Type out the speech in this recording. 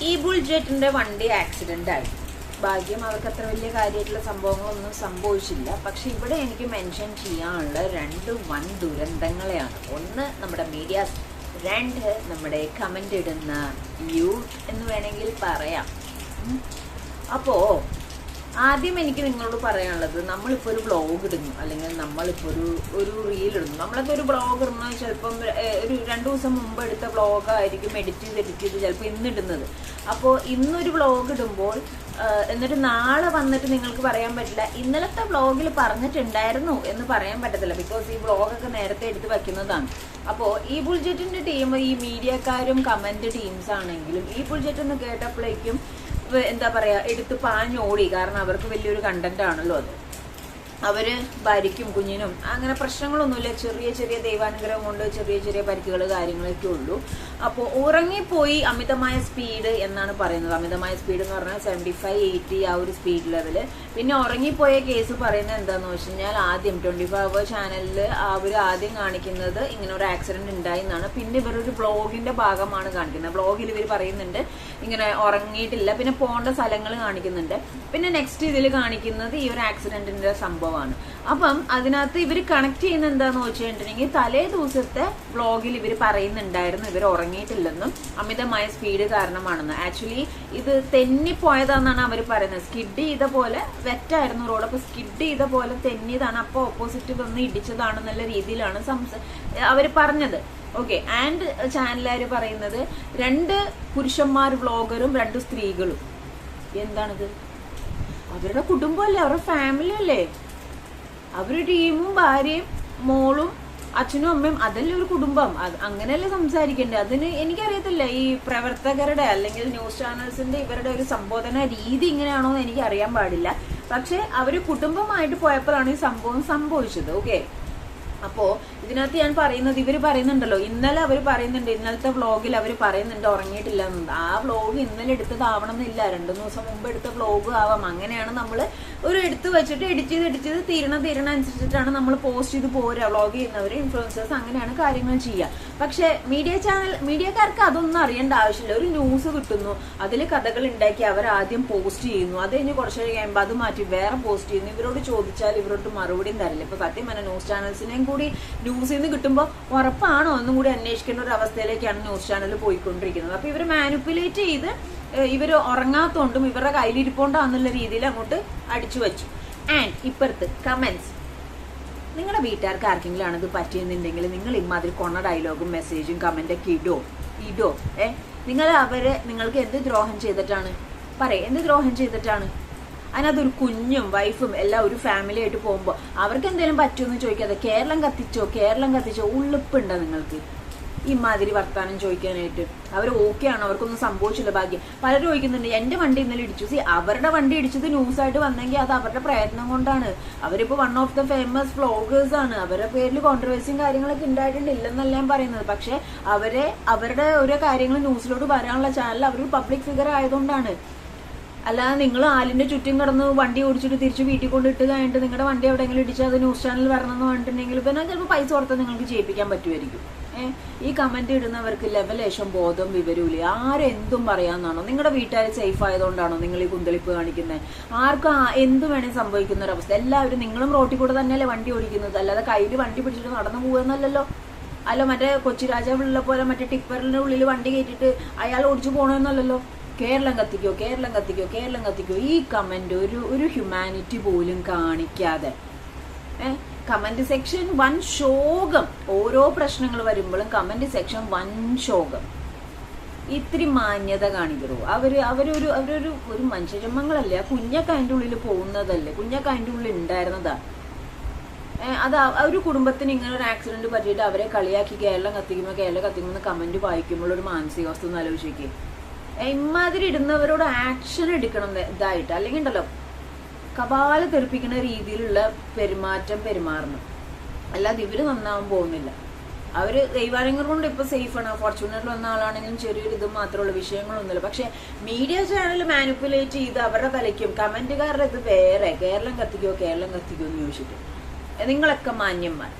ഈ ബുൾജെറ്റിന്റെ വണ്ടി ആക്സിഡന്റ് ആയി. ഭാഗ്യം അവർക്ക് അത്ര വലിയ കാര്യമായിട്ടുള്ള സംഭവങ്ങളൊന്നും സംഭവിച്ചില്ല. പക്ഷെ ഇവിടെ എനിക്ക് മെൻഷൻ ചെയ്യാനുള്ള 2 വൻ ദുരന്തങ്ങളെയാണ്. ഒന്ന് നമ്മുടെ മീഡിയാസ്, 2 നമ്മുടെ കമന്റ് ഇടുന്ന യൂത്ത് എന്ന് വേണമെങ്കിൽ പറയാം. അപ്പോ ആദ്യം എനിക്ക് നിങ്ങളോട് പറയാനുള്ളത്, നമ്മളിപ്പോൾ ഒരു വ്ളോഗ് ഇടുന്നു, അല്ലെങ്കിൽ നമ്മളിപ്പോൾ ഒരു റീൽ ഇടുന്നു. നമ്മളൊക്കെ ഒരു വ്ളോഗ് ഇടുന്നു, ചിലപ്പം ഒരു 2 ദിവസം മുമ്പ് എടുത്ത വ്ളോഗായിരിക്കും എഡിറ്റ് ചെയ്ത് ചിലപ്പോൾ ഇന്നിടുന്നത്. അപ്പോൾ ഇന്നൊരു വ്ളോഗ് ഇടുമ്പോൾ എന്നിട്ട് നാളെ വന്നിട്ട് നിങ്ങൾക്ക് പറയാൻ പറ്റില്ല ഇന്നലത്തെ വ്ളോഗിൽ പറഞ്ഞിട്ടുണ്ടായിരുന്നു എന്ന് പറയാൻ പറ്റത്തില്ല. ബിക്കോസ് ഈ വ്ളോഗൊക്കെ നേരത്തെ എടുത്ത് വയ്ക്കുന്നതാണ്. അപ്പോൾ ഈ ബുൾജെറ്റിന്റെ ടീം, ഈ മീഡിയക്കാരും കമന്റ് ടീംസ് ആണെങ്കിലും ഈ ബുൾജെറ്റ് എന്ന് കേട്ടപ്പോഴേക്കും എന്താ പറയാ, എടുത്ത് പാഞ്ഞോടി. കാരണം അവർക്ക് വലിയൊരു കണ്ടന്റ് ആണല്ലോ അത്. അവര് ഭാര്യയ്ക്കും കുഞ്ഞിനും അങ്ങനെ പ്രശ്നങ്ങളൊന്നുമില്ല. ചെറിയ ദൈവാനുഗ്രഹം കൊണ്ട് ചെറിയ പരിക്കുകൾ കാര്യങ്ങളൊക്കെ ഉള്ളൂ. അപ്പോൾ ഉറങ്ങിപ്പോയി അമിതമായ സ്പീഡ് എന്നാണ് പറയുന്നത്. അമിതമായ സ്പീഡ് എന്ന് പറഞ്ഞാൽ 75-80 ആ ഒരു സ്പീഡ് ലെവല്. പിന്നെ ഉറങ്ങിപ്പോയ കേസ് പറയുന്നത് എന്താന്ന് വെച്ച് കഴിഞ്ഞാൽ, ആദ്യം 24 Hour ചാനലിൽ അവർ ആദ്യം കാണിക്കുന്നത് ഇങ്ങനെ ഒരു ആക്സിഡന്റ് ഉണ്ടായി എന്നാണ്. പിന്നെ ഇവരൊരു വ്ളോഗിന്റെ ഭാഗമാണ് കാണിക്കുന്നത്. വ്ളോഗിൽ ഇവർ പറയുന്നുണ്ട് ഇങ്ങനെ ഉറങ്ങിയിട്ടില്ല. പിന്നെ പോകേണ്ട സ്ഥലങ്ങൾ കാണിക്കുന്നുണ്ട്. പിന്നെ നെക്സ്റ്റ് ഇതിൽ കാണിക്കുന്നത് ഈ ഒരു ആക്സിഡന്റിന്റെ സംഭവമാണ്. അപ്പം അതിനകത്ത് ഇവർ കണക്ട് ചെയ്യുന്ന എന്താന്ന് വെച്ചിട്ടുണ്ടെങ്കിൽ, തലേ ദിവസത്തെ വ്ളോഗിൽ ഇവർ പറയുന്നുണ്ടായിരുന്നു ഇവർ ഉറങ്ങിയിട്ടില്ലെന്നും അമിതമായ സ്പീഡ് കാരണമാണെന്ന്. ആക്ച്വലി ഇത് തെന്നിപ്പോയതാണെന്നാണ് അവർ പറയുന്നത്. സ്കിഡ് ചെയ്ത പോലെ, വെറ്റായിരുന്നു റോഡ്, അപ്പൊ സ്കിഡ് ചെയ്ത പോലെ തെന്നിയതാണ്. അപ്പൊ ഓപ്പോസിറ്റ് വന്ന് ഇടിച്ചതാണെന്നുള്ള രീതിയിലാണ് അവർ പറഞ്ഞത്. ഓക്കെ. ആൻഡ് ചാനലുകാർ പറയുന്നത് 2 പുരുഷന്മാർ വ്ളോഗറും 2 സ്ത്രീകളും. എന്താണിത്? അവരുടെ കുടുംബമല്ലേ, അവരുടെ ഫാമിലി അല്ലേ, അവരുടെ ടീമും ഭാര്യയും മോളും അച്ഛനും അമ്മയും, അതല്ലേ ഒരു കുടുംബം. അങ്ങനെയല്ലേ സംസാരിക്കണ്ടേ? അതിന് എനിക്കറിയത്തില്ല ഈ പ്രവർത്തകരുടെ അല്ലെങ്കിൽ ന്യൂസ് ചാനൽസിന്റെ ഇവരുടെ ഒരു സംബോധന രീതി ഇങ്ങനെയാണോ എന്ന് എനിക്ക് അറിയാൻ പാടില്ല. പക്ഷെ അവര് കുടുംബമായിട്ട് പോയപ്പോഴാണ് ഈ സംഭവം സംഭവിച്ചത്. ഓക്കെ. അപ്പോ ഇതിനകത്ത് ഞാൻ പറയുന്നത്, ഇവര് പറയുന്നുണ്ടല്ലോ, ഇന്നലെ അവർ പറയുന്നുണ്ട്, ഇന്നലത്തെ വ്ളോഗിൽ അവർ പറയുന്നുണ്ട് ഉറങ്ങിയിട്ടില്ല എന്നുണ്ട്. ആ വ്ളോഗ് ഇന്നലെ എടുത്തതാവണം എന്നില്ല, 2 ദിവസം മുമ്പ് എടുത്ത വ്ളോഗ് ആവാം. അങ്ങനെയാണ് നമ്മൾ ഒരു എടുത്ത് വെച്ചിട്ട് എഡിറ്റ് ചെയ്ത് തീരണ അനുസരിച്ചിട്ടാണ് നമ്മൾ പോസ്റ്റ് ചെയ്ത് പോരുക. വ്ളോഗ് ചെയ്യുന്നവർ, ഇൻഫ്ലുവൻസേഴ്സ്, അങ്ങനെയാണ് കാര്യങ്ങൾ ചെയ്യുക. പക്ഷെ മീഡിയക്കാർക്ക് അതൊന്നും അറിയേണ്ട ആവശ്യമില്ല. ഒരു ന്യൂസ് കിട്ടുന്നു, അതിൽ കഥകൾ ഉണ്ടാക്കി അവർ ആദ്യം പോസ്റ്റ് ചെയ്യുന്നു. അത് കഴിഞ്ഞ് കുറച്ച് കഴിയുമ്പോൾ അത് മാറ്റി വേറെ പോസ്റ്റ് ചെയ്യുന്നു. ഇവരോട് ചോദിച്ചാൽ ഇവരോട് മറുപടിയും തരില്ല. ഇപ്പൊ സത്യം പറഞ്ഞ ന്യൂസ് ചാനൽസിനെയും കൂടി ന്യൂസിൽ നിന്ന് കിട്ടുമ്പോൾ ഉറപ്പാണോ ഒന്നും കൂടി അന്വേഷിക്കേണ്ട ഒരു അവസ്ഥയിലേക്കാണ് ന്യൂസ് ചാനൽ പോയിക്കൊണ്ടിരിക്കുന്നത്. അപ്പൊ ഇവർ മാനിപ്പുലേറ്റ് ചെയ്ത് ഇവര് ഉറങ്ങാത്തോണ്ടും ഇവരുടെ കയ്യിലിരിപ്പോണ്ടാന്നുള്ള രീതിയിൽ അങ്ങോട്ട് അടിച്ചു വെച്ചു. ആൻഡ് ഇപ്പുറത്ത് കമന്റ്സ്, നിങ്ങളുടെ വീട്ടുകാർക്ക് ആർക്കെങ്കിലും ആണിത് പറ്റിയെന്നുണ്ടെങ്കിൽ നിങ്ങൾ ഇമാതിരി കൊണ ഡയലോഗും മെസ്സേജും കമന്റൊക്കെ ഇടോ. നിങ്ങൾക്ക് എന്ത് ദ്രോഹം ചെയ്തിട്ടാണ്? എന്ത് ദ്രോഹം ചെയ്തിട്ടാണ്? അതിനകത്തൊരു കുഞ്ഞും വൈഫും എല്ലാം ഒരു ഫാമിലി ആയിട്ട് പോകുമ്പോൾ അവർക്ക് എന്തെങ്കിലും പറ്റുമെന്ന് ചോദിക്കാതെ കേരളം കത്തിച്ചോ ഉള്ളിപ്പുണ്ടോ നിങ്ങൾക്ക് ഇമാതിരി വർത്താനം ചോദിക്കാനായിട്ട്? അവർ ഓക്കെ ആണോ? അവർക്കൊന്നും സംഭവിച്ചില്ല, ഭാഗ്യം. പലരും ചോദിക്കുന്നുണ്ട് എന്റെ വണ്ടി ഇന്നലെ ഇടിച്ചു. അവരുടെ വണ്ടി ഇടിച്ചത് ന്യൂസായിട്ട് വന്നെങ്കിൽ അത് അവരുടെ പ്രയത്നം കൊണ്ടാണ്. അവരിപ്പോ 1 ഓഫ് ദ ഫേമസ് വ്ളോഗേഴ്സ് ആണ്. അവരുടെ പേരിൽ കോൺട്രവേഴ്സിയും കാര്യങ്ങളൊക്കെ ഉണ്ടായിട്ടുണ്ട്, ഇല്ലെന്നല്ല ഞാൻ പറയുന്നത്. പക്ഷെ അവരുടെ ഓരോ കാര്യങ്ങൾ ന്യൂസിലോട്ട് വരാനുള്ള ചാനൽ അവർ പബ്ലിക് ഫിഗർ ആയതുകൊണ്ടാണ്. അല്ലാതെ നിങ്ങൾ ആലിന്റെ ചുറ്റും കിടന്ന് വണ്ടി ഓടിച്ചിട്ട് തിരിച്ച് വീട്ടിൽ കൊണ്ടിട്ട് കഴിഞ്ഞിട്ട് നിങ്ങളുടെ വണ്ടി എവിടെയെങ്കിലും ഇടിച്ചാൽ അത് ന്യൂസ് ചാനൽ വരണമെന്ന് പറഞ്ഞിട്ടുണ്ടെങ്കിൽ പിന്നെ ചിലപ്പോൾ പൈസ കൊടുത്താൽ നിങ്ങൾക്ക് ചെയ്യിപ്പിക്കാൻ പറ്റുമായിരിക്കും. ഈ കമന്റ് ഇടുന്നവർക്ക് ലെവലേശം ബോധം വിവരമില്ല. ആരെന്തും പറയാന്നാണോ? നിങ്ങളുടെ വീട്ടുകാർ സേഫ് ആയതുകൊണ്ടാണോ നിങ്ങൾ ഈ കുന്തളിപ്പ് കാണിക്കുന്നത്? ആർക്കും എന്ത് വേണേലും സംഭവിക്കുന്ന ഒരു അവസ്ഥ. എല്ലാവരും, നിങ്ങളും റോട്ടിൽ കൂടെ തന്നെയല്ലേ വണ്ടി ഓടിക്കുന്നത്, അല്ലാതെ കയ്യിൽ വണ്ടി പിടിച്ചിട്ട് നടന്നു പോകുന്നല്ലോ. അല്ല മറ്റേ കൊച്ചി രാജാവുള്ള പോലെ മറ്റേ ടിപ്പറിന്റെ ഉള്ളിൽ വണ്ടി കയറ്റിട്ട് അയാൾ ഓടിച്ചു പോകണമെന്നല്ലോ. കേരളം കത്തിക്കോ. ഈ കമന്റ് ഒരു ഹ്യൂമാനിറ്റി പോലും കാണിക്കാതെ കമന്റ് സെക്ഷൻ വൻ ശോകം. ഓരോ പ്രശ്നങ്ങൾ വരുമ്പോഴും കമന്റ് സെക്ഷൻ വൻ ശോകം. ഇത്തിരി മാന്യത കാണിക്കണോ? അവരൊരു മനുഷ്യജന്മങ്ങളല്ലേ? ആ കുഞ്ഞൊക്കെ അതിൻ്റെ ഉള്ളിൽ പോകുന്നതല്ലേ? കുഞ്ഞൊക്കെ അതിൻ്റെ ഉള്ളിൽ ഉണ്ടായിരുന്നതാ. അത് ഒരു കുടുംബത്തിന് ഇങ്ങനെ ഒരു ആക്സിഡന്റ് പറ്റിയിട്ട് അവരെ കളിയാക്കി കേരളം കത്തിക്കുമ്പോൾ കമന്റ് വായിക്കുമ്പോൾ ഒരു മാനസികാവസ്ഥ ഒന്ന് ആലോചിക്കേ. ഇമാതിരി ഇടുന്നവരോട് ആക്ഷൻ എടുക്കണം ഇതായിട്ട്. അല്ലെങ്കിൽ ഉണ്ടല്ലോ കപാല തെറിപ്പിക്കുന്ന രീതിയിലുള്ള പെരുമാറണം. അല്ലാതെ ഇവര് നന്നാവാൻ പോകുന്നില്ല. അവര് ദൈവാലയങ്ങൾ കൊണ്ട് ഇപ്പൊ സേഫാണ്. ഫോർച്യൂണറിൽ വന്ന ആളാണെങ്കിലും ചെറിയൊരു ഇത് മാത്രമുള്ള വിഷയങ്ങളൊന്നുമില്ല. പക്ഷെ മീഡിയ ചാനൽ മാനിപ്പുലേറ്റ് ചെയ്ത് അവരുടെ തലയ്ക്കും കമന്റുകാരുടെ ഇത് വേറെ കേരളം കത്തിക്കോ എന്ന് ചോദിച്ചിട്ട് നിങ്ങളൊക്കെ മാന്യന്മാർ.